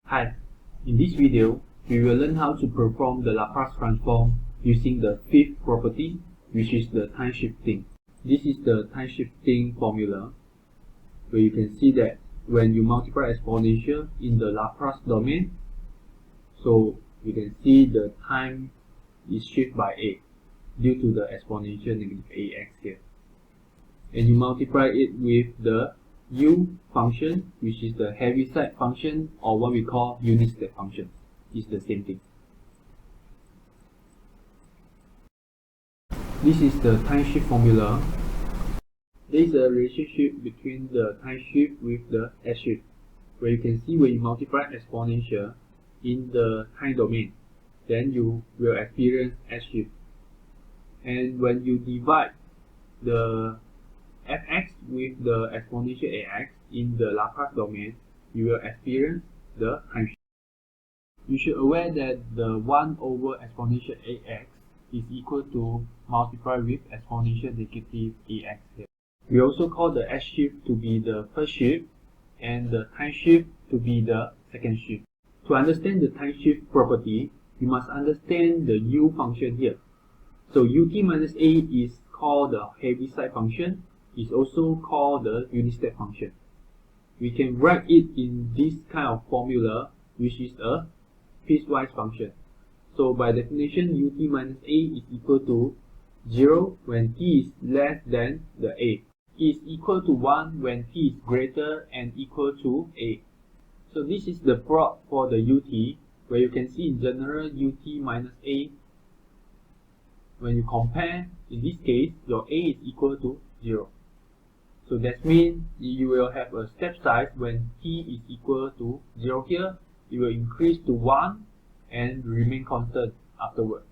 Hi, in this video, we will learn how to perform the Laplace transform using the fifth property, which is the time shifting. This is the time shifting formula, where you can see that when you multiply exponential in the Laplace domain, so you can see the time is shifted by a due to the exponential negative ax here. And you multiply it with the u function, which is the Heaviside function, or what we call unit step function. It's the same thing. This is the time shift formula. There is a relationship between the time shift with the s shift, where you can see when you multiply exponential in the time domain, then you will experience s shift. And when you divide the fx with the exponential ax in the Laplace domain, you will experience the time shift. You should aware that the 1 over exponential ax is equal to multiply with exponential negative ax here. We also call the s shift to be the first shift and the time shift to be the second shift. To understand the time shift property, you must understand the u function here. So ut minus a is called the Heaviside function. Is also called the unit step function. We can write it in this kind of formula, which is a piecewise function. So by definition, ut minus a is equal to 0 when t is less than the a. Is equal to 1 when t is greater and equal to a. So this is the plot for the ut, where you can see in general ut minus a. When you compare, in this case, your a is equal to 0. So that means you will have a step size when t is equal to 0 here. It will increase to 1 and remain constant afterward.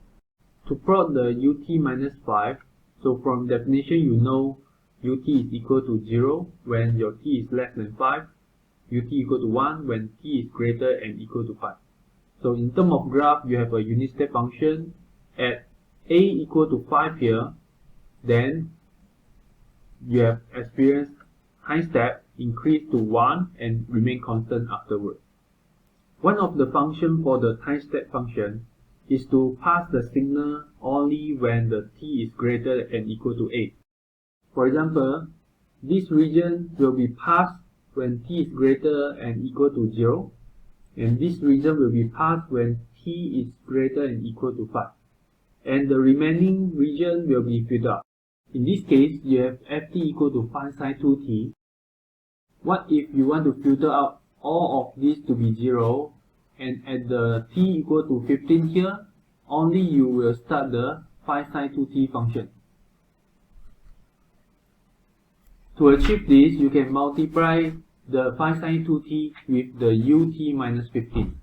To plot the ut minus 5, so from definition you know ut is equal to 0 when your t is less than 5, ut equal to 1 when t is greater and equal to 5. So in terms of graph, you have a unit step function at a equal to 5 here, then you have experienced time step increase to 1 and remain constant afterward. One of the functions for the time step function is to pass the signal only when the t is greater and equal to a. For example, this region will be passed when t is greater and equal to 0, and this region will be passed when t is greater and equal to 5. And the remaining region will be filled up. In this case, you have ft equal to 5 sine 2t. What if you want to filter out all of this to be 0, and at the t equal to 15 here, only you will start the 5 sine 2t function. To achieve this, you can multiply the 5 sine 2t with the ut minus 15.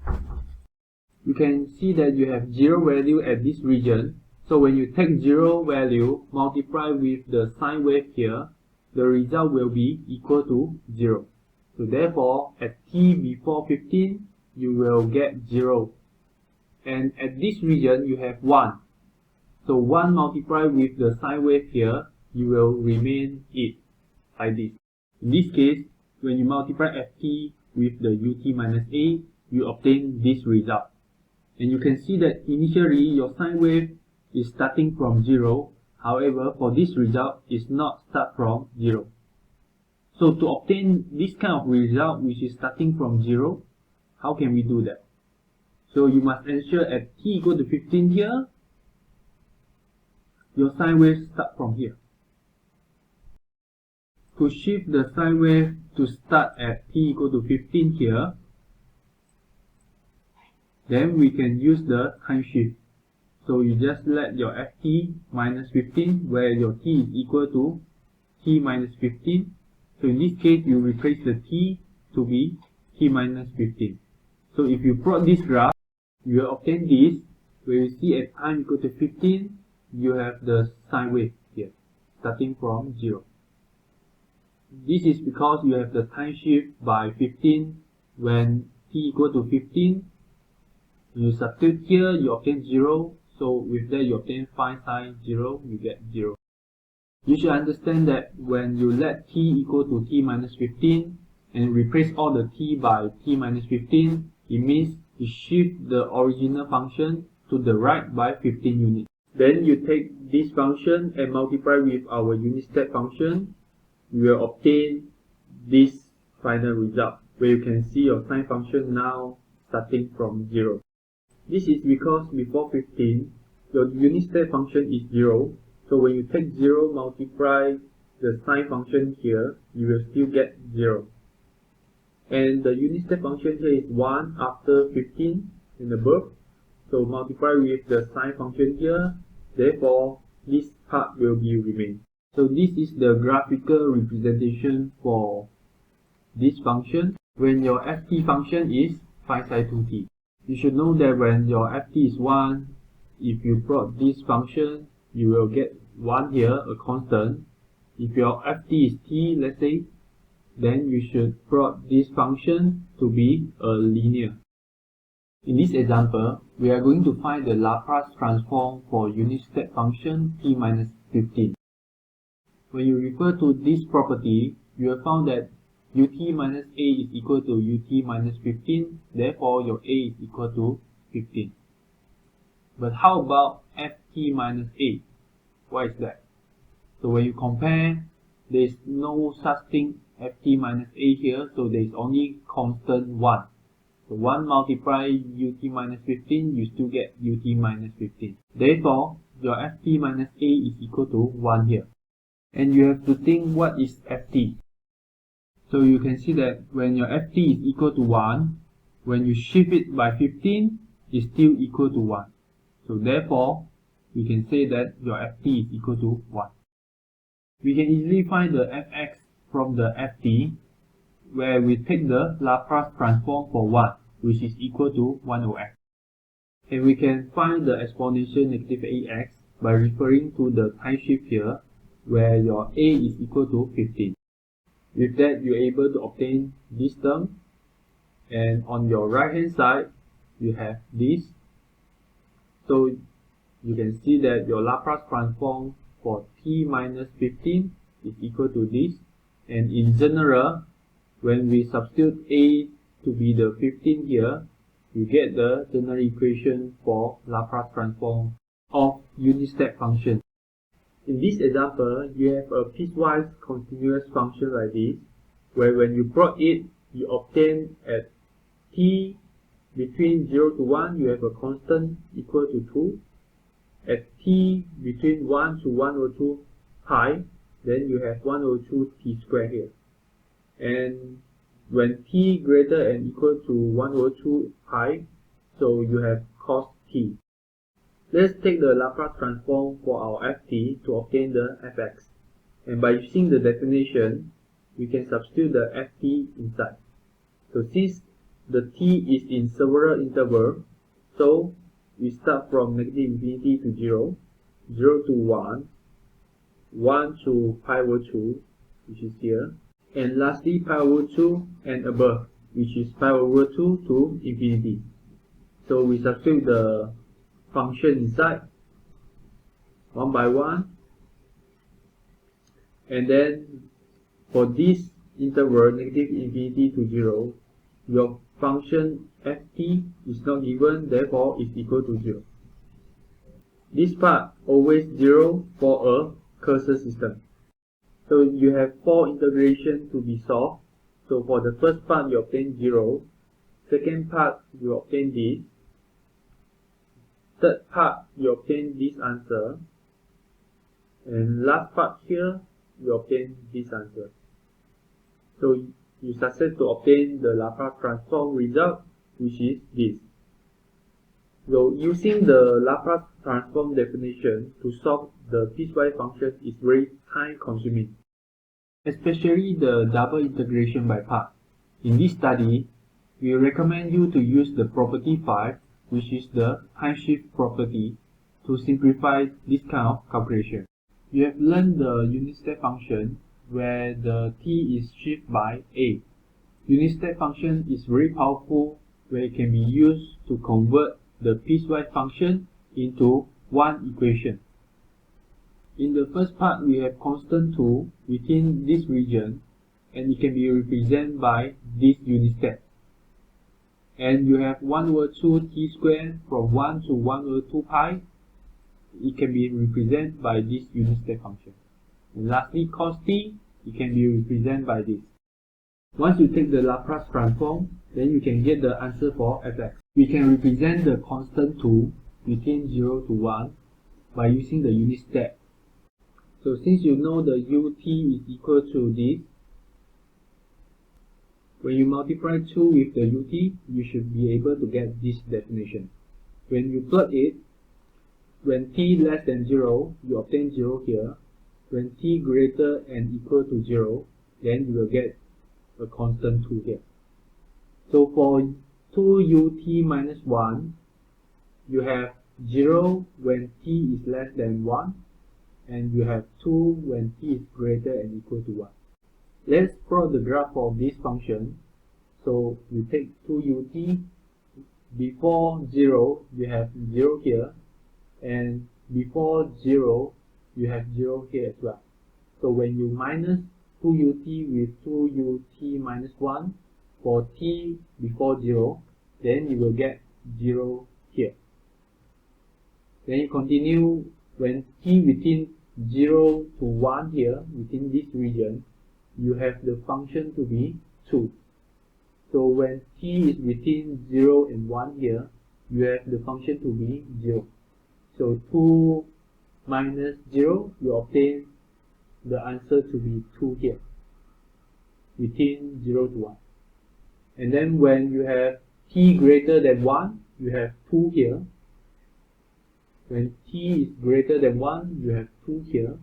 You can see that you have 0 value at this region. So when you take 0 value, multiply with the sine wave here, the result will be equal to 0. So therefore, at t before 15, you will get 0. And at this region, you have 1. So 1 multiplied with the sine wave here, you will remain it, like this. In this case, when you multiply ft with the ut minus a, you obtain this result. And you can see that initially, your sine wave is starting from 0. However, for this result, it's not start from 0. So to obtain this kind of result, which is starting from 0, how can we do that? So you must ensure at t equal to 15 here, your sine wave start from here. To shift the sine wave to start at t equal to 15 here, then we can use the time shift. So you just let your ft minus 15, where your t is equal to t minus 15. So in this case, you replace the t to be t minus 15. So if you plot this graph, you will obtain this, where you see at time equal to 15, you have the sine wave here, starting from 0. This is because you have the time shift by 15 when t equal to 15. You substitute here, you obtain 0. So with that, you obtain 5 sine 0, you get 0. You should understand that when you let t equal to t minus 15 and replace all the t by t minus 15, It means you shift the original function to the right by 15 units. Then you take this function and multiply with our unit step function. You will obtain this final result, where you can see your sine function now starting from 0. This is because before 15, your unit step function is 0. So when you take 0, multiply the sine function here, you will still get 0. And the unit step function here is 1 after 15 and above. So multiply with the sine function here, therefore this part will be remain. So this is the graphical representation for this function when your ft function is phi psi 2t. You should know that when your ft is 1, if you plot this function, you will get 1 here, a constant. If your ft is t, let's say, then you should plot this function to be a linear. In this example, we are going to find the Laplace transform for unit step function t minus 15. When you refer to this property, you have found that ut minus a is equal to ut minus 15, therefore your a is equal to 15. But how about ft minus a? Why is that? So when you compare, there is no such thing ft minus a here, so there is only constant 1. So 1 multiply ut minus 15, you still get ut minus 15. Therefore, your ft minus a is equal to 1 here. And you have to think what is ft. So you can see that when your ft is equal to 1, when you shift it by 15, it's still equal to 1. So therefore, we can say that your ft is equal to 1. We can easily find the fx from the ft, where we take the Laplace transform for 1, which is equal to 1 over x. And we can find the exponential negative ax by referring to the time shift here, where your a is equal to 15. With that, you're able to obtain this term, and on your right hand side, you have this. So you can see that your Laplace transform for t minus 15 is equal to this, and in general, when we substitute a to be the 15 here, you get the general equation for Laplace transform of unit step function. In this example, you have a piecewise continuous function like this, where when you plot it, you obtain at t between 0 to 1, you have a constant equal to 2. At t between 1 to 102 pi, then you have 102 t squared here. And when t greater and equal to 102 pi, so you have cos t. Let's take the Laplace transform for our ft to obtain the fx. And by using the definition, we can substitute the ft inside. So since the t is in several intervals, so we start from negative infinity to 0, 0 to 1, 1 to pi over 2, which is here, and lastly pi over 2 and above, which is pi over 2 to infinity. So we substitute the function inside, one by one, and then for this interval, negative infinity to 0, your function ft is not given, therefore is equal to 0. This part always 0 for a cursor system. So you have 4 integrations to be solved. So for the first part you obtain 0, second part you obtain this, third part you obtain this answer, and last part here you obtain this answer. So you succeed to obtain the Laplace transform result, which is this. So using the Laplace transform definition to solve the piecewise function is very time consuming, especially the double integration by part. In this study, we recommend you to use the property 5, which is the time shift property, to simplify this kind of calculation. You have learned the unit step function where the t is shifted by a. Unit step function is very powerful, where it can be used to convert the piecewise function into one equation. In the first part, we have constant 2 within this region, and it can be represented by this unit step. and you have 1 over 2 t squared from 1 to 1 over 2 pi. It can be represented by this unit step function. And lastly, cos t, it can be represented by this. Once you take the Laplace transform, then you can get the answer for fx. We can represent the constant 2 between 0 to 1 by using the unit step. So since you know the ut is equal to this, when you multiply 2 with the ut, you should be able to get this definition. When you plot it, when t less than 0, you obtain 0 here. When t greater and equal to 0, then you will get a constant 2 here. So for 2ut minus 1, you have 0 when t is less than 1, and you have 2 when t is greater and equal to 1. Let's plot the graph of this function. So you take 2ut, before 0, you have 0 here, and before 0, you have 0 here as well. So when you minus 2ut with 2ut minus 1 for t before 0, then you will get 0 here. Then you continue when t within 0 to 1 here, within this region, you have the function to be 2. So when t is within 0 and 1 here, you have the function to be 0. So 2 minus 0, you obtain the answer to be 2 here, within 0 to 1. And then when you have t greater than 1, you have 2 here. When t is greater than 1, you have 2 here.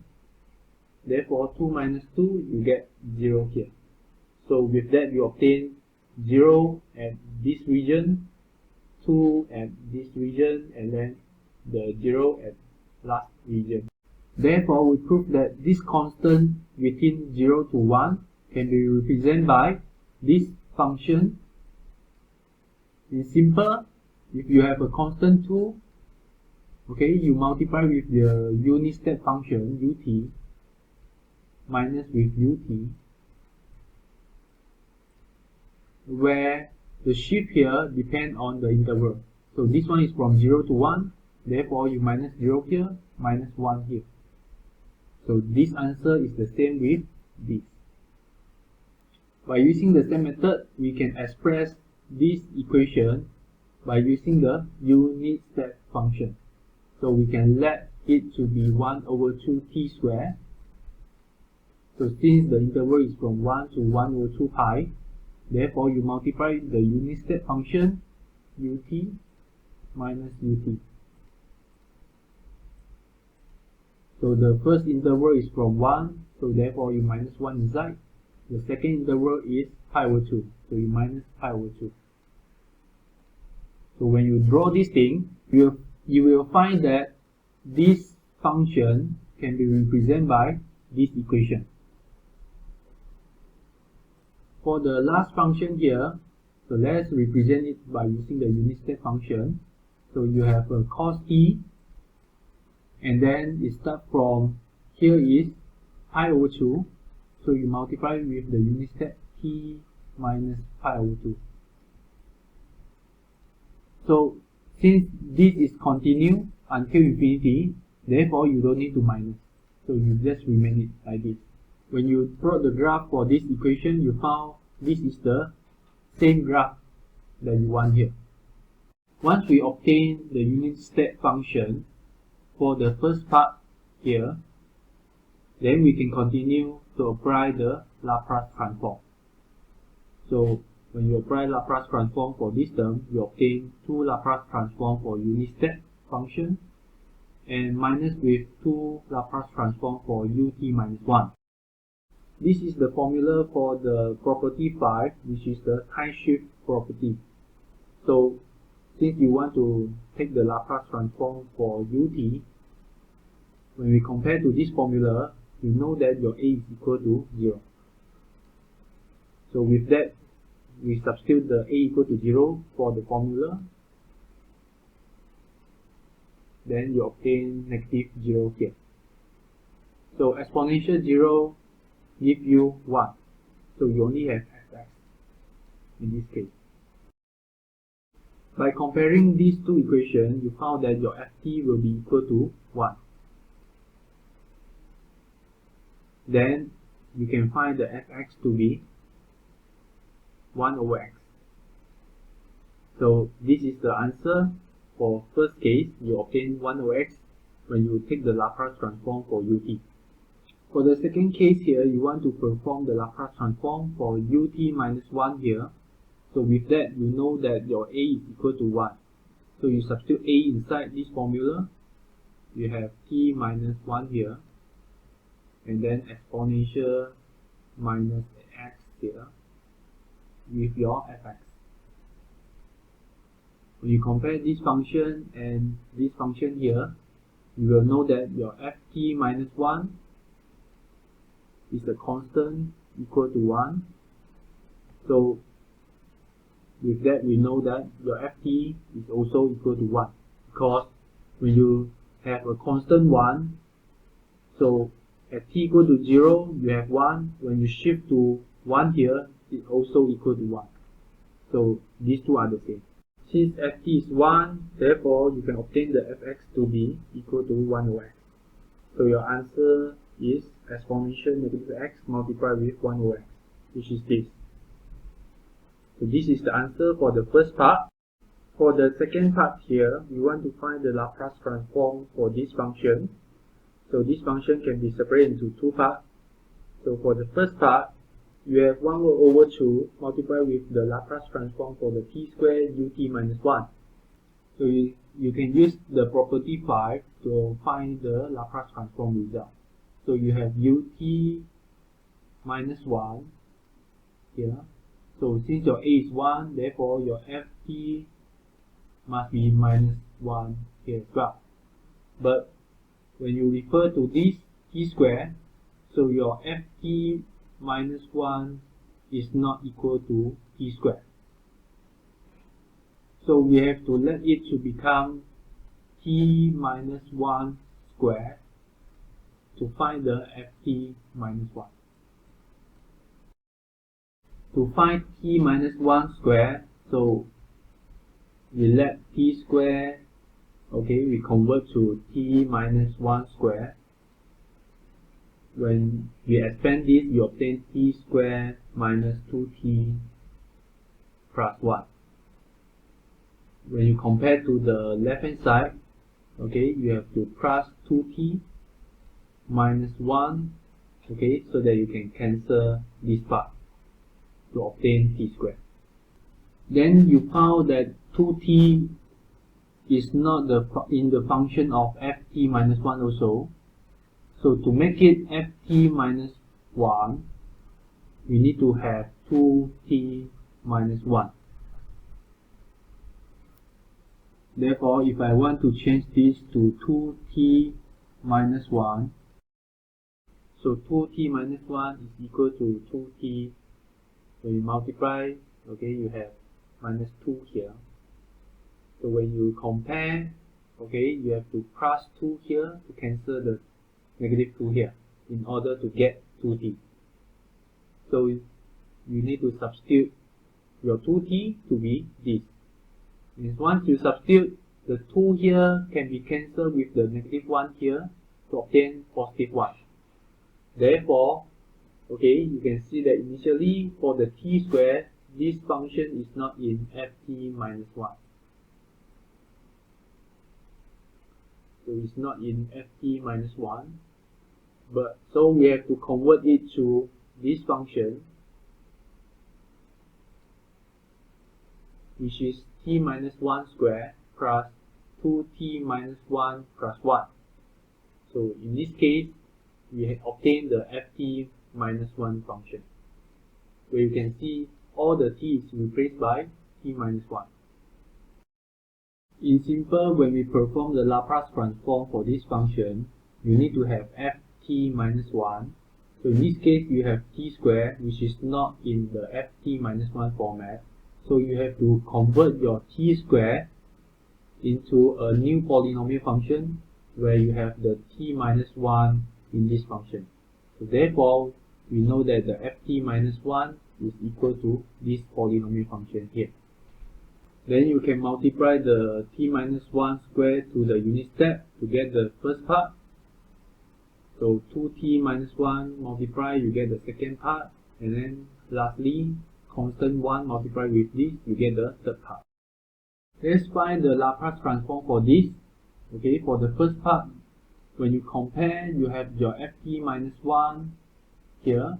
Therefore, 2 minus 2, you get 0 here. So with that, you obtain 0 at this region, 2 at this region, and then the 0 at last region. Therefore, we prove that this constant within 0 to 1 can be represented by this function. It's simple. If you have a constant 2, okay, you multiply with the unit step function ut minus with ut, where the shift here depends on the interval. So this one is from 0 to 1, therefore you minus 0 here, minus 1 here. So this answer is the same with this. By using the same method, we can express this equation by using the unit step function. So we can let it to be 1 over 2 t squared. So since the interval is from 1 to 1 over 2 pi, therefore you multiply the unit step function ut minus ut. So the first interval is from 1, so therefore you minus 1 inside. The second interval is pi over 2, so you minus pi over 2. So when you draw this thing, you will find that this function can be represented by this equation. For the last function here, so let's represent it by using the unit step function. So you have a cos t, and then it starts from here is pi over 2, so you multiply with the unit step t minus pi over 2. So since this is continue until infinity, therefore you don't need to minus, so you just remain it like this. When you plot the graph for this equation, you found this is the same graph that you want here. Once we obtain the unit step function for the first part here, then we can continue to apply the Laplace transform. So when you apply Laplace transform for this term, you obtain 2 Laplace transform for unit step function, and minus with 2 Laplace transform for ut minus 1. This is the formula for the property 5, which is the time shift property. So since you want to take the Laplace transform for ut, when we compare to this formula, you know that your a is equal to 0. So with that, we substitute the a equal to 0 for the formula. Then you obtain negative 0 here. So exponential 0 gives you 1. So you only have fx in this case. By comparing these two equations, you found that your ft will be equal to 1. Then you can find the fx to be 1 over x. So this is the answer for first case. You obtain 1 over x when you take the Laplace transform for ut. For the second case here, you want to perform the Laplace transform for ut minus 1 here. So with that, you know that your a is equal to 1. So you substitute a inside this formula. You have t minus 1 here, and then exponential minus x here with your fx. When you compare this function and this function here, you will know that your ft minus 1 is a constant equal to 1. So with that, we know that your ft is also equal to 1, because when you have a constant 1, so at t equal to 0, you have 1. When you shift to 1 here, it's also equal to 1. So these two are the same. Since ft is 1, therefore you can obtain the fx to be equal to 1 over x. So your answer is exponential negative x multiplied with 1 over x, which is this. So this is the answer for the first part. For the second part here, we want to find the Laplace transform for this function. So this function can be separated into two parts. So for the first part, you have 1 over 2 multiplied with the Laplace transform for the t squared ut minus 1. So you can use the property 5 to find the Laplace transform result. So you have ut minus 1 here. So since your a is 1, therefore your ft must be minus 1 here as well. But when you refer to this t squared, so your ft minus 1 is not equal to t squared. So we have to let it to become t minus 1 squared to find the ft minus 1. To find t minus 1 squared, so we let t squared, okay, we convert to t minus 1 squared. When we expand this, you obtain t squared minus 2t plus 1. When you compare to the left hand side, okay, you have to plus 2t minus 1, okay, so that you can cancel this part to obtain t squared. Then you found that 2t is not in the function of ft minus 1 also. So to make it ft minus 1, we need to have 2t minus 1. Therefore, if I want to change this to 2t minus 1, so 2t minus 1 is equal to 2t. When you multiply, okay, you have minus 2 here. So when you compare, okay, you have to plus 2 here to cancel the negative 2 here in order to get 2t. So you need to substitute your 2t to be this. Means once you substitute, the 2 here can be cancelled with the negative 1 here to obtain positive 1. Therefore, okay, you can see that initially for the t squared, this function is not in ft minus 1. So it's not in ft minus 1. But so we have to convert it to this function, which is t minus 1 squared plus 2t minus 1 plus 1. So in this case, we have obtained the ft minus 1 function, where you can see all the t is replaced by t minus 1. In simple, when we perform the Laplace transform for this function, you need to have ft minus 1. So in this case, you have t squared, which is not in the ft minus 1 format. So you have to convert your t squared into a new polynomial function where you have the t minus 1 in this function. So therefore, we know that the ft minus 1 is equal to this polynomial function here. Then you can multiply the t minus 1 square to the unit step to get the first part. So 2t minus 1 multiply, you get the second part. And then lastly, constant 1 multiply with this, you get the third part. Let's find the Laplace transform for this. Okay, for the first part, when you compare, you have your ft minus 1 here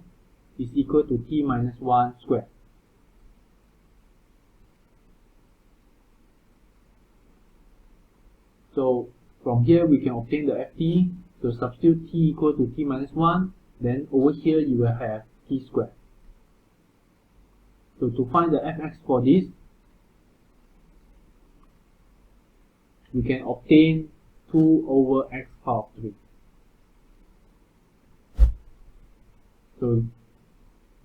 is equal to t minus 1 square. So from here we can obtain the ft. So substitute t equal to t minus 1. Then over here you will have t squared. So to find the fx for this, we can obtain 2 over x power of 3. So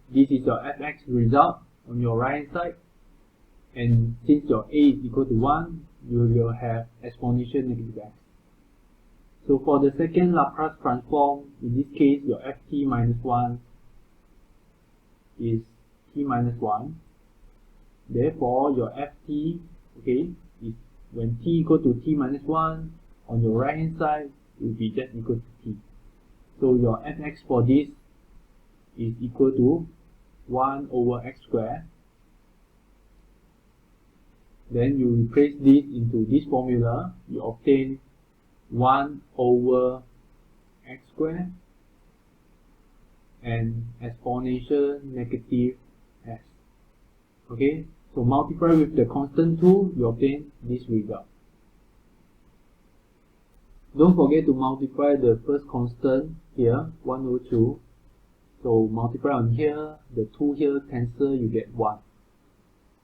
this is your fx result on your right hand side. And since your a is equal to 1, you will have exponential negative x. So for the second Laplace transform, in this case, your ft minus 1 is t minus 1. Therefore, your ft, okay, is when t equal to t minus 1, on your right hand side, will be just equal to t. So your fx for this is equal to 1 over x squared. Then you replace this into this formula, you obtain 1 over x squared and exponential negative s. Okay, so multiply with the constant 2, you obtain this result. Don't forget to multiply the first constant here, 1 over 2. So multiply on here, the 2 here cancel, you get 1.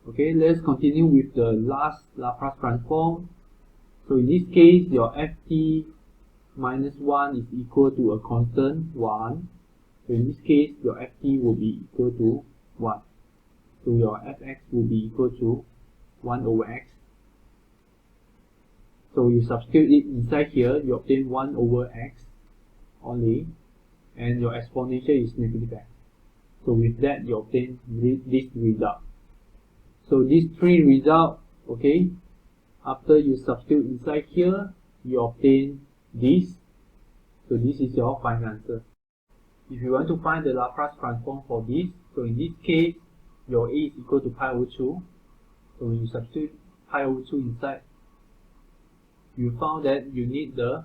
Okay, let's continue with the last Laplace transform. So in this case, your ft minus 1 is equal to a constant 1. So in this case, your ft will be equal to 1. So your fx will be equal to 1 over x. So you substitute it inside here, you obtain 1 over x only. And your exponential is negative x. So with that, you obtain this result. So these three results, okay, after you substitute inside here, you obtain this. So this is your final answer. If you want to find the Laplace transform for this, so in this case, your a is equal to pi over 2. So when you substitute pi over 2 inside, you found that you need the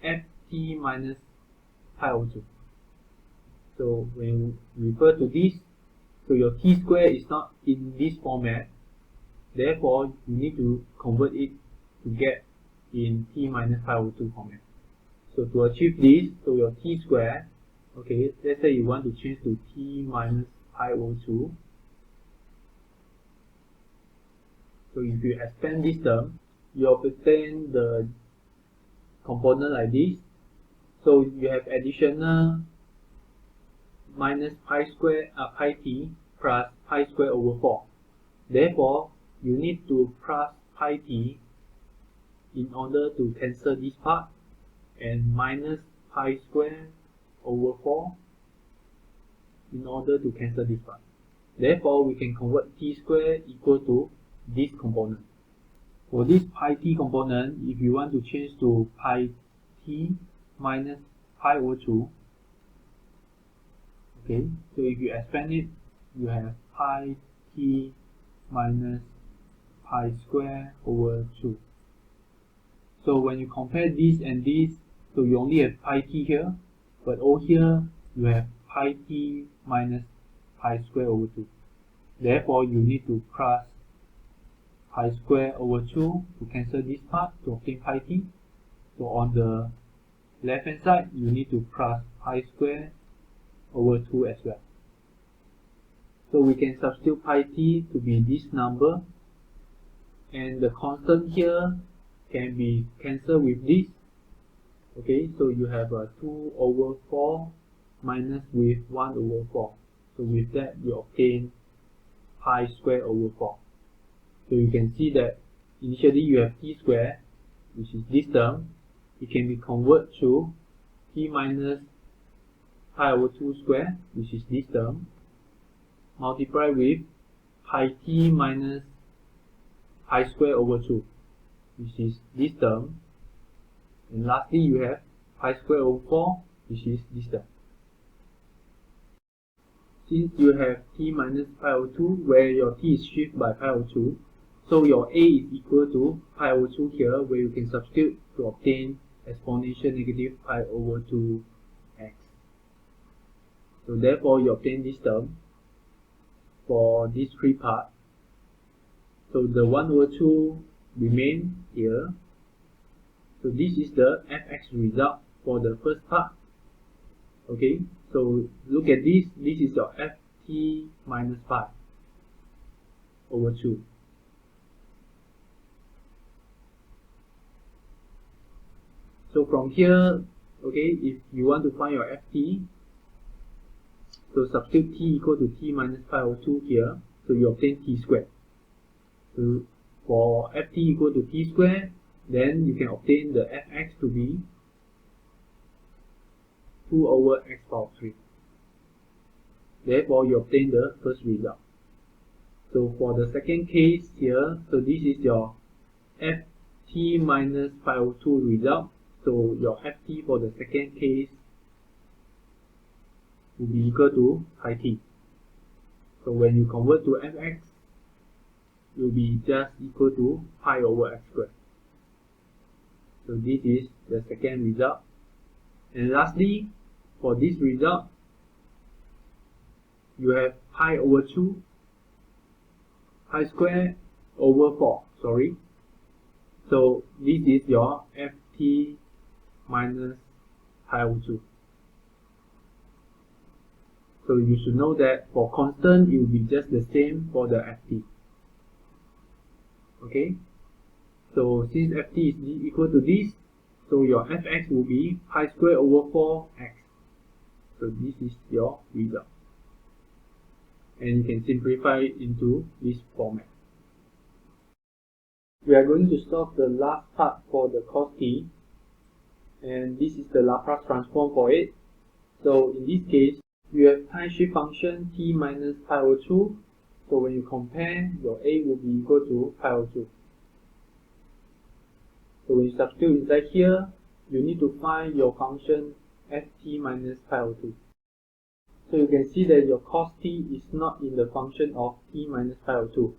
ft minus pi over 2. So when you refer to this, so your t square is not in this format. Therefore, you need to convert it to get in t minus pi over 2 format. So to achieve this, so your t square, okay, let's say you want to change to t minus pi over 2. So if you expand this term, you obtain the component like this. So you have additional minus pi square, pi t plus pi square over 4. Therefore, you need to plus pi t in order to cancel this part, and minus pi square over 4 in order to cancel this part. Therefore, we can convert t square equal to this component. For this pi t component, if you want to change to pi t minus pi over 2, okay, so if you expand it, you have pi t minus pi square over 2. So when you compare this and this, so you only have pi t here, but over here you have pi t minus pi square over 2. Therefore, you need to plus pi square over 2 to cancel this part to obtain pi t. So on the left hand side, you need to plus pi square over 2 as well. So we can substitute pi t to be this number, and the constant here can be cancelled with this. Okay, so you have a 2 over 4 minus with 1 over 4. So with that, you obtain pi square over 4. So you can see that initially you have t square, which is this term. It can be converted to t minus pi over 2 square, which is this term, multiply with pi t minus pi square over 2, which is this term. And lastly, you have pi square over 4, which is this term. Since you have t minus pi over 2, where your t is shifted by pi over 2, so your a is equal to pi over 2 here, where you can substitute to obtain exponential negative pi over 2x. So therefore, you obtain this term for these three parts. So the 1 over 2 remain here. So this is the fx result for the first part. Okay, so look at this. This is your ft minus pi over 2. So from here, okay, if you want to find your ft, so substitute t equal to t minus pi over 2 here, so you obtain t squared. So for ft equal to t squared, then you can obtain the fx to be 2 over x power 3. Therefore, you obtain the first result. So for the second case here, so this is your ft minus pi over 2 result. So your ft for the second case will be equal to pi t. So when you convert to fx, it will be just equal to pi over x squared. So this is the second result. And lastly, for this result, you have pi over 2, pi squared over 4, sorry. So this is your ft minus pi over 2. So you should know that for constant, it will be just the same for the ft. Okay, so since ft is equal to this, so your fx will be pi squared over 4x. So this is your result. And you can simplify it into this format. We are going to solve the last part for the cos t. And this is the Laplace transform for it. So in this case, you have time shift function t minus pi over 2. So when you compare, your a will be equal to pi over 2. So when you substitute inside here, you need to find your function ft minus pi over 2. So you can see that your cos t is not in the function of t minus pi over 2.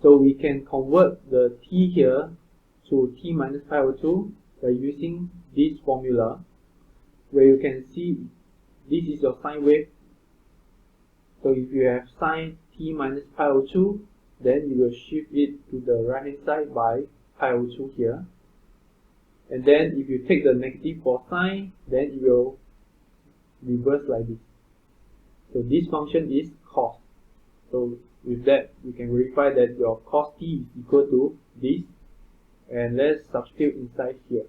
So we can convert the t here to t minus pi over 2 by using this formula, where you can see this is your sine wave. So if you have sine t minus pi over 2, then you will shift it to the right hand side by pi over 2 here. And then if you take the negative for sine, then it will reverse like this. So this function is cos. So with that, you can verify that your cos t is equal to this. And let's substitute inside here.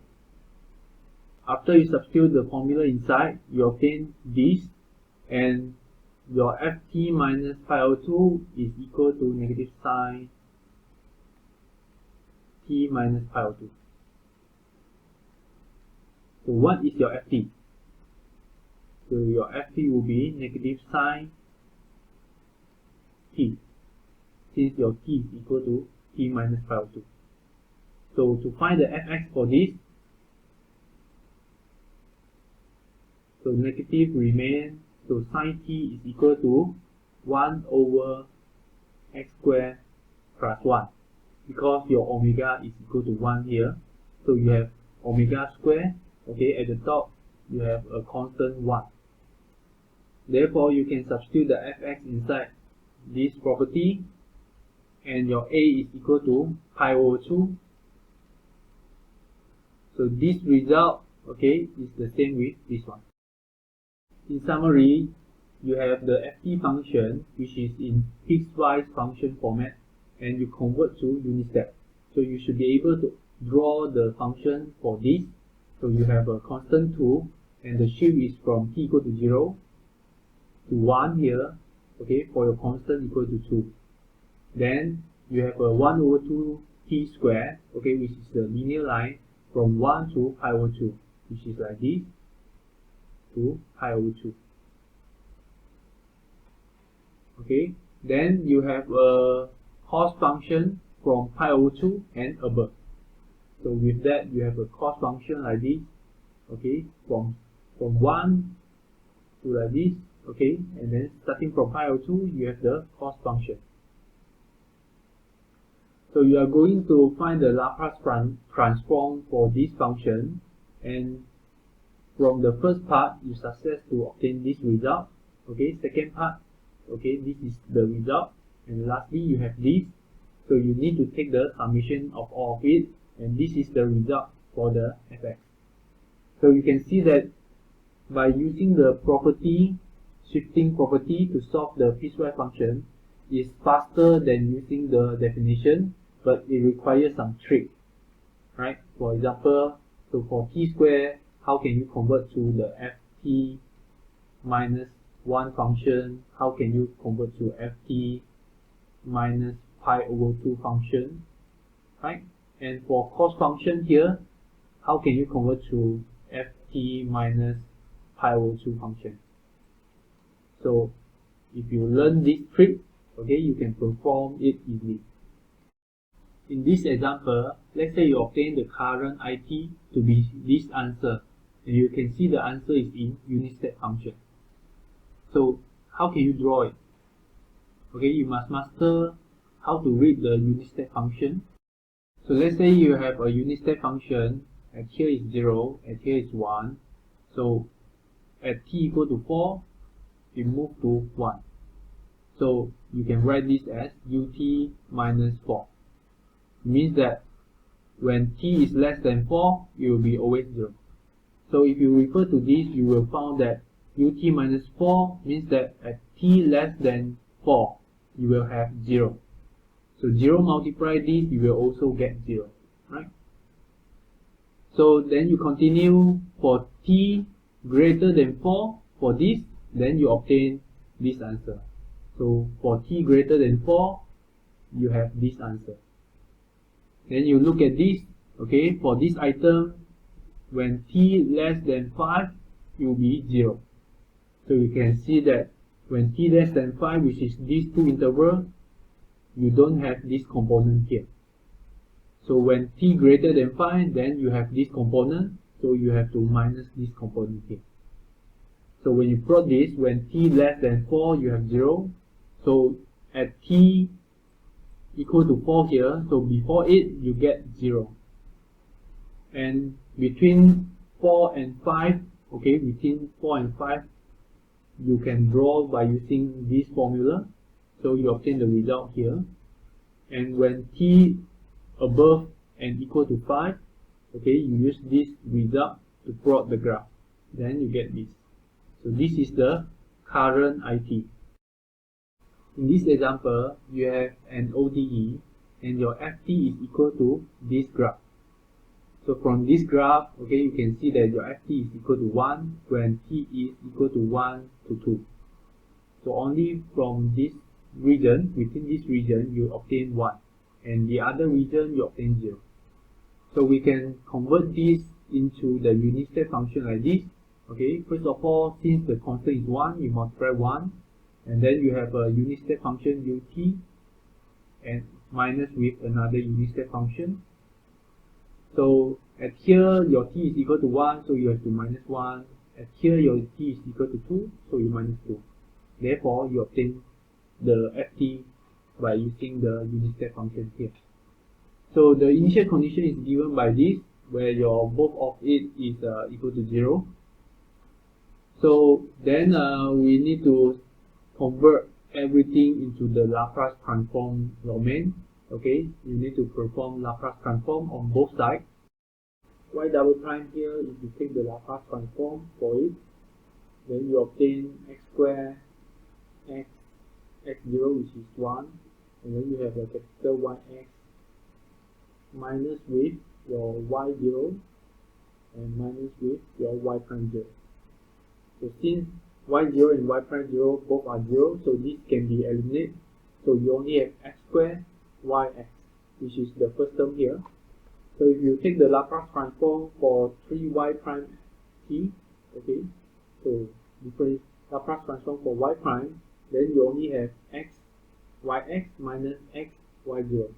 After you substitute the formula inside, you obtain this. And your ft minus pi over 2 is equal to negative sine t minus pi over 2. So what is your ft? So your ft will be negative sine t, since your t is equal to t minus pi over 2. So to find the fx for this, so negative remain, so sine t is equal to 1 over x squared plus 1, because your omega is equal to 1 here. So you have omega squared, okay, at the top you have a constant 1. Therefore, you can substitute the fx inside this property, and your a is equal to pi over 2. So this result, okay, is the same with this one. In summary, you have the ft function, which is in piecewise function format, and you convert to unit step. So you should be able to draw the function for this. So you have a constant 2, and the shift is from t equal to 0 to 1 here, okay, for your constant equal to 2. Then you have a 1 over 2 t squared, okay, which is the linear line from 1 to pi over 2, which is like this, to pi over 2. Okay, then you have a cos function, from pi over 2 and above. So with that, you have a cos function like this, okay, from 1 to like this, okay, and then starting from pi over 2, you have the cos function. So you are going to find the Laplace transform for this function, and from the first part, you success to obtain this result. Okay, second part, okay, this is the result, and lastly you have this. So you need to take the summation of all of it, and this is the result for the fx. So you can see that by using the property, shifting property to solve the piecewise function is faster than using the definition, but it requires some trick, right? For example, so for t squared, how can you convert to the ft minus 1 function? How can you convert to ft minus pi over 2 function, right? And for cos function here, how can you convert to ft minus pi over 2 function? So if you learn this trick, okay, you can perform it easily. In this example, let's say you obtain the current IT to be this answer, and you can see the answer is in unit step function. So how can you draw it? Okay, you must master how to read the unit step function. So let's say you have a unit step function, at here is 0, at here is 1. So at t equal to 4, you move to 1. So you can write this as ut minus 4. It means that when t is less than 4, it will be always 0. So if you refer to this, you will find that ut minus 4 means that at t less than 4, you will have 0. So 0 multiply this, you will also get 0, right? So then you continue for t greater than 4 for this, then you obtain this answer. So for t greater than 4, you have this answer. Then you look at this, okay, for this item, when t less than 5, it will be 0. So you can see that when t less than 5, which is these two intervals, you don't have this component here. So when t greater than 5, then you have this component, so you have to minus this component here. So when you plot this, when t less than 4, you have 0. So at t equal to 4 here, so before it, you get 0. And between 4 and 5, okay, between 4 and 5, you can draw by using this formula. So you obtain the result here. And when t above and equal to 5, okay, you use this result to plot the graph. Then you get this. So this is the current IT. In this example, you have an ODE and your FT is equal to this graph. So from this graph, okay, you can see that your FT is equal to 1 when t is equal to 1 to 2. So only from this region, within this region, you obtain 1. And the other region, you obtain 0. So we can convert this into the unit step function like this. Okay, first of all, since the constant is 1, you multiply 1. And then you have a unit step function ut and minus with another unit step function. So at here your t is equal to 1, so you have to minus 1. At here your t is equal to 2, so you minus 2. Therefore you obtain the ft by using the unit step function here. So the initial condition is given by this, where your both of it is equal to 0. So then we need to convert everything into the Laplace transform domain. Okay, you need to perform Laplace transform on both sides. Y double prime here, if you take the Laplace transform for it, then you obtain x squared x0, which is 1, and then you have a capital Yx minus with your y0 and minus with your y prime 0. So since y0 and y prime 0 both are 0, so this can be eliminated. So you only have x squared yx, which is the first term here. So if you take the Laplace transform for 3y prime t, okay, so different Laplace transform for y prime, then you only have x yx minus x y0.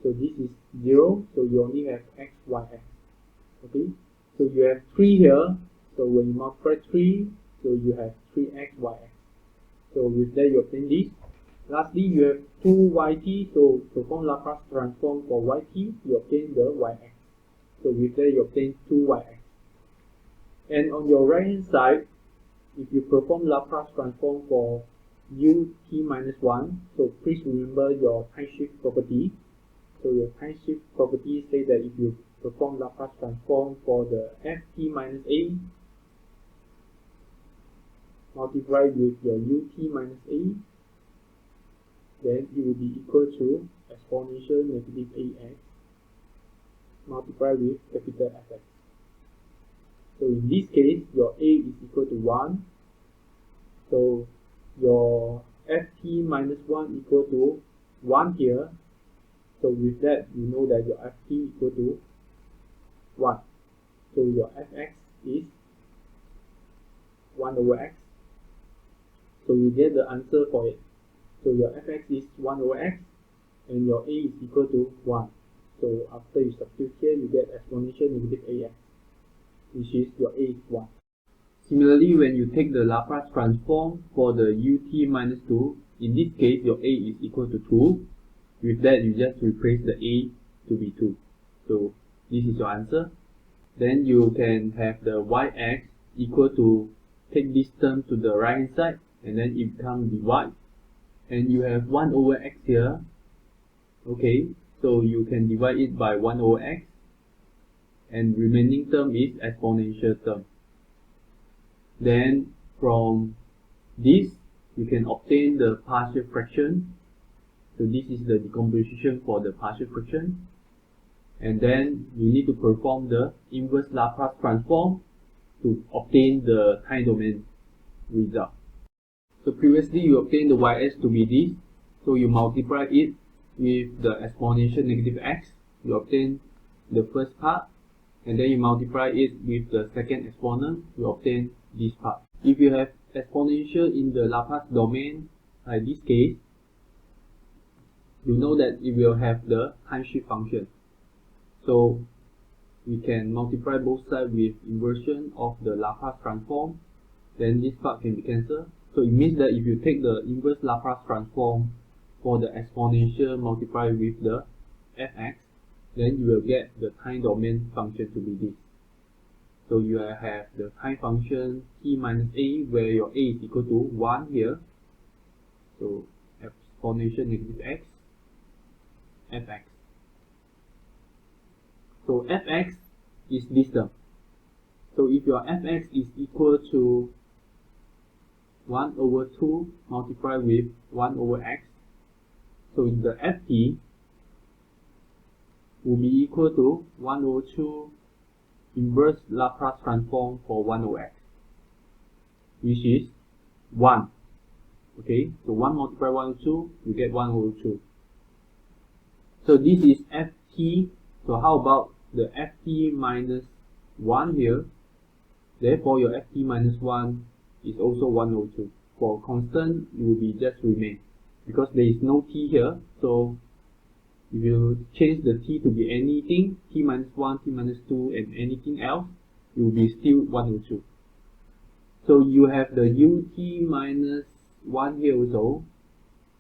So this is 0, so you only have x, y, x. Okay, so you have 3 here, so when you multiply 3, so you have 3x, yx. So with that you obtain this. Lastly, you have 2yt, so perform Laplace transform for yt, you obtain the yx. So with that you obtain 2yx. And on your right hand side, if you perform Laplace transform for ut minus 1, so please remember your time shift property. So your time shift property says that if you perform Laplace transform for the ft minus a multiplied with your ut minus a, then it will be equal to exponential negative ax multiplied with capital Fx. So in this case, your a is equal to 1. So your ft minus 1 equal to 1 here. So with that, you know that your ft equal to 1. So your fx is 1 over x. So you get the answer for it. So your fx is 1 over x and your a is equal to 1. So after you substitute here, you get exponential negative ax, which is your a is 1. Similarly, when you take the Laplace transform for the ut minus 2, in this case your a is equal to 2. With that, you just replace the a to be 2. So this is your answer. Then you can have the yx equal to, take this term to the right hand side, and then it becomes dy. And you have 1 over x here. Okay, so you can divide it by 1 over x. And remaining term is exponential term. Then from this, you can obtain the partial fraction. So this is the decomposition for the partial fraction. And then you need to perform the inverse Laplace transform to obtain the time domain result. So previously you obtained the ys to be this. So you multiply it with the exponential negative x. You obtain the first part. And then you multiply it with the second exponent. You obtain this part. If you have exponential in the Laplace domain, like this case, you know that it will have the time shift function. So we can multiply both sides with inversion of the Laplace transform. Then this part can be cancelled. So it means that if you take the inverse Laplace transform for the exponential multiplied with the fx, then you will get the time domain function to be this. So you have the time function t minus a, where your a is equal to 1 here. So exponential negative x, fx. So fx is this term. So if your fx is equal to 1 over 2 multiplied with 1 over x, so the ft will be equal to 1 over 2 inverse Laplace transform for 1 over x, which is 1. Okay, so 1 multiplied 1 over 2, you get 1 over 2. So this is ft. So how about the ft minus 1 here? Therefore your ft minus 1 is also 1 over 2. For constant, it will be just remain, because there is no t here. So if you change the t to be anything, t minus 1, t minus 2, and anything else, it will be still 1 over 2. So you have the ut minus 1 here also.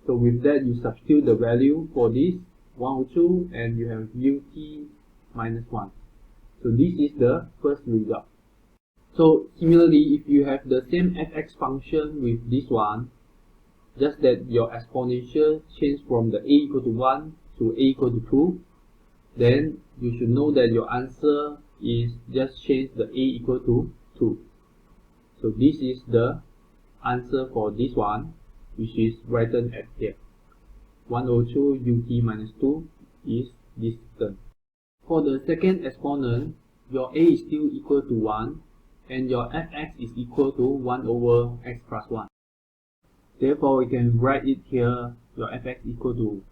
So with that, you substitute the value for this 1 over 2, and you have ut minus 1. So this is the first result. So similarly, if you have the same fx function with this one, just that your exponential change from the a equal to 1 to a equal to 2, then you should know that your answer is just change the a equal to 2. So this is the answer for this one, which is written at here. 1 over 2 ut minus 2 is this term. For the second exponent, your a is still equal to 1, and your fx is equal to 1 over x plus 1. Therefore, we can write it here, your fx equal to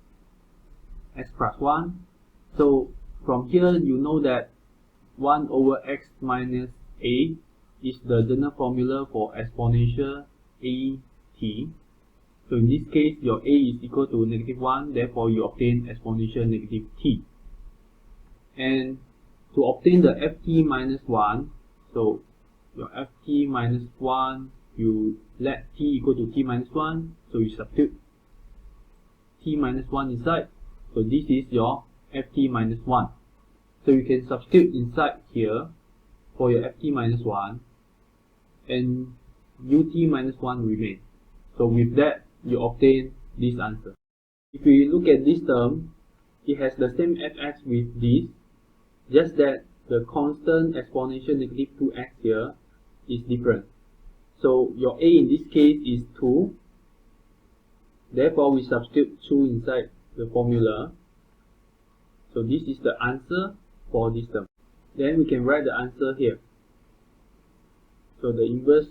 x plus 1. So from here, you know that 1 over x minus a is the general formula for exponential at. So in this case, your a is equal to -1, therefore you obtain exponential -t. And to obtain the ft minus 1, so your ft minus 1, you let t equal to t minus 1, so you substitute t minus 1 inside. So this is your ft minus 1. So you can substitute inside here for your ft minus 1, and ut minus 1 remain. So with that, you obtain this answer. If we look at this term, it has the same fx with this, just that the constant exponential -2x here is different. So your a in this case is 2, therefore we substitute 2 inside the formula. So this is the answer for this term. Then we can write the answer here. So the inverse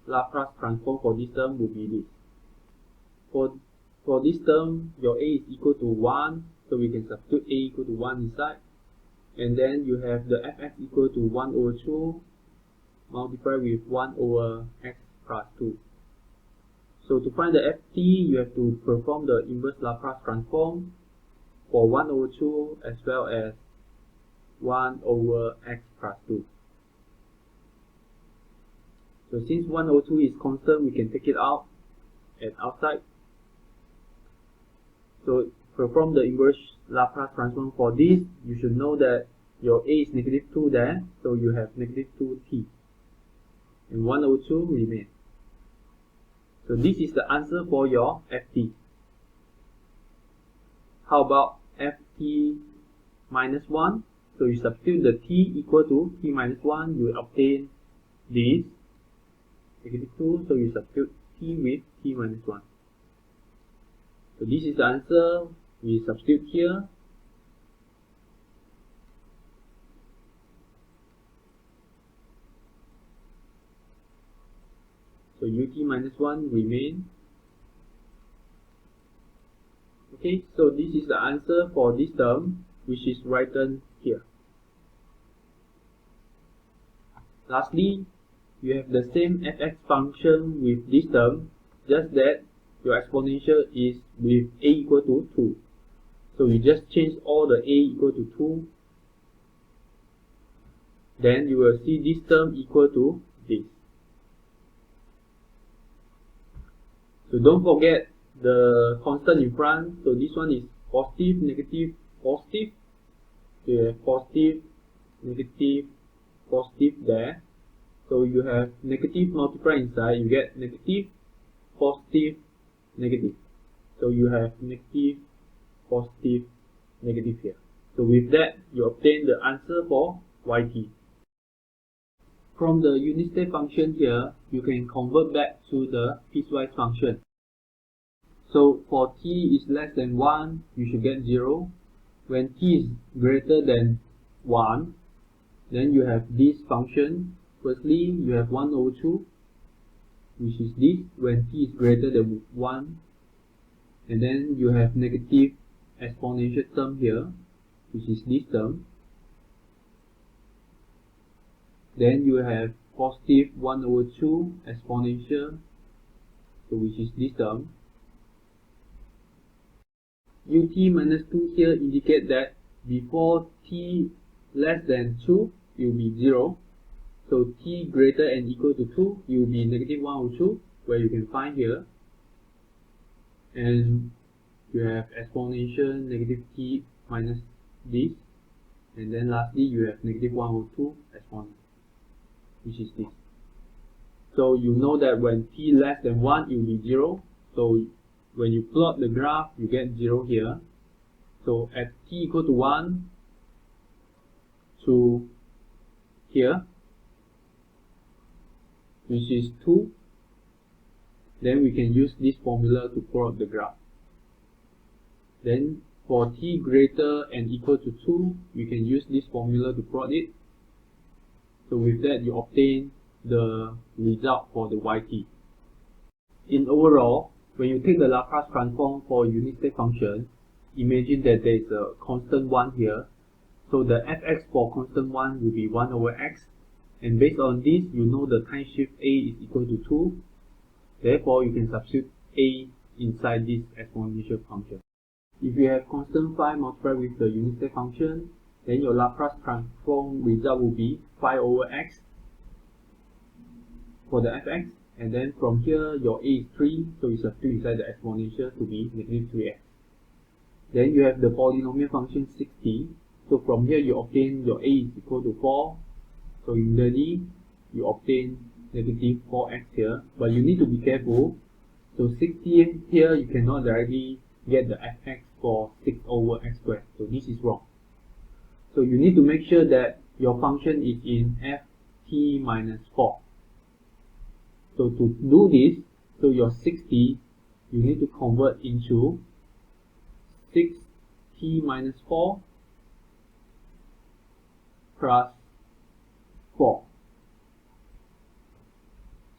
Laplace transform for this term will be this. For this term, your a is equal to 1, so we can substitute a equal to 1 inside. And then you have the fx equal to 1 over 2 multiplied with 1 over x plus 2. So to find the ft, you have to perform the inverse Laplace transform for 1 over 2 as well as 1 over x plus 2. So since 1 over 2 is constant, we can take it out at outside. So perform the inverse Laplace transform for this. You should know that your a is -2 there, so you have -2t. And 1 over 2 remains. So this is the answer for your ft. How about ft minus 1? So you substitute the t equal to t minus 1, you obtain this, -2, so you substitute t with t minus 1. So this is the answer, we substitute here. So ut minus 1 remain. Okay, so this is the answer for this term, which is written here. Lastly, you have the same fx function with this term, just that your exponential is with a equal to 2. So you just change all the a equal to 2. Then you will see this term equal to this. So don't forget the constant in front. So this one is positive, negative, positive. So you have positive, negative, positive there. So you have negative multiplied inside, you get negative, positive, negative. So you have negative, positive, negative here. So with that, you obtain the answer for yt. From the unit step function here, you can convert back to the piecewise function. So for t is less than 1, you should get 0. When t is greater than 1, then you have this function. Firstly, you have 1 over 2, which is this, when t is greater than 1. And then you have negative exponential term here, which is this term. Then you have positive 1 over 2 exponential, so which is this term. Ut minus 2 here indicate that before t less than 2, it will be 0. So t greater and equal to 2, it will be -1 over 2, where you can find here. And you have exponential -t minus this. And then lastly, you have -1 over 2 exponent, which is this. So you know that when t less than 1, it will be 0. So when you plot the graph, you get 0 here. So at t equal to 1 to here, which is 2, then we can use this formula to plot the graph. Then for t greater and equal to 2, we can use this formula to plot it. So with that, you obtain the result for the yt. In overall, when you take the Laplace transform for unit step function, imagine that there is a constant 1 here. So the fx for constant 1 will be 1 over x. And based on this, you know the time shift a is equal to 2. Therefore, you can substitute a inside this exponential function. If you have constant phi multiplied with the unit step function, then your Laplace transform result will be phi over x for the fx, and then from here your a is 3, so you substitute inside the exponential to be negative 3x. Then you have the polynomial function 60, so from here you obtain your a is equal to 4, so similarly you obtain negative 4x here, but you need to be careful. So 60 here you cannot directly get the fx for 6 over x squared, so this is wrong. So you need to make sure that your function is in ft minus 4. So to do this, so your 60 you need to convert into 6t minus 4 plus 4.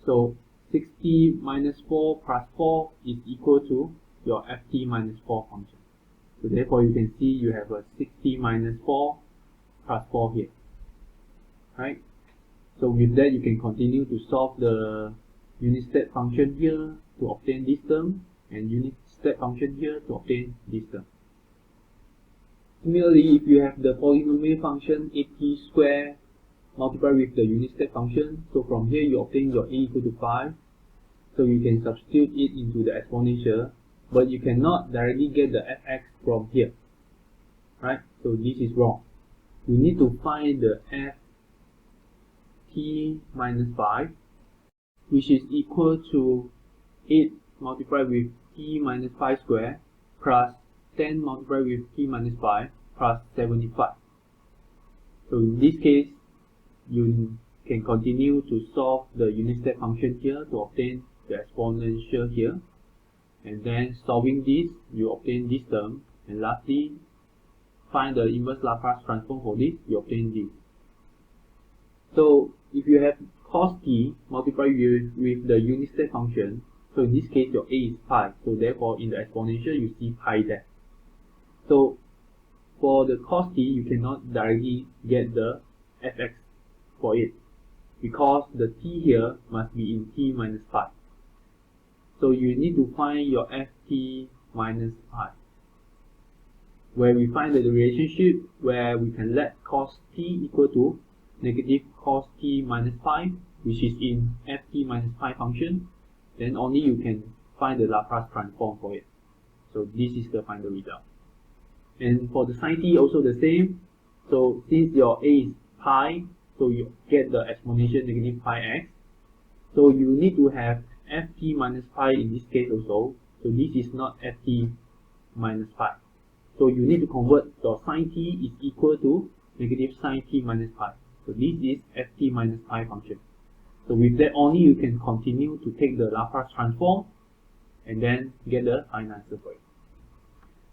So 60 minus 4 plus 4 is equal to your ft minus 4 function. So therefore you can see you have a 60 minus 4 plus 4 here. Right? So with that you can continue to solve the unit step function here to obtain this term, and unit step function here to obtain this term. Similarly, if you have the polynomial function 8t squared multiplied with the unit step function, so from here you obtain your a equal to 5, so you can substitute it into the exponential, but you cannot directly get the fx from here. Right? So this is wrong. You need to find the ft minus 5, which is equal to 8 multiplied with t minus 5 squared plus 10 multiplied with t minus 5 plus 75. So in this case, you can continue to solve the unit step function here to obtain the exponential here, and then solving this, you obtain this term, and lastly, find the inverse Laplace transform for this, you obtain this. So if you have cos t multiplied with the unit step function, so in this case your a is pi, so therefore in the exponential you see pi there. So for the cos t you cannot directly get the fx for it, because the t here must be in t minus pi. So you need to find your ft minus pi, where we find the relationship where we can let cos t equal to negative cos t minus pi, which is in ft minus pi function, then only you can find the Laplace transform for it. So this is the final result. And for the sin t also the same. So since your a is pi, so you get the exponential negative pi x. So you need to have ft minus pi in this case also. So this is not ft minus pi. So you need to convert your sin t is equal to negative sin t minus pi. So this is ft minus pi function. So with that only you can continue to take the Laplace transform and then get the final answer for it.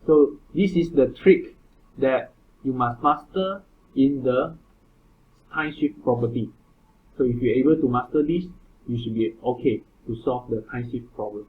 So this is the trick that you must master in the time shift property. So if you're able to master this, you should be okay to solve the time shift problem.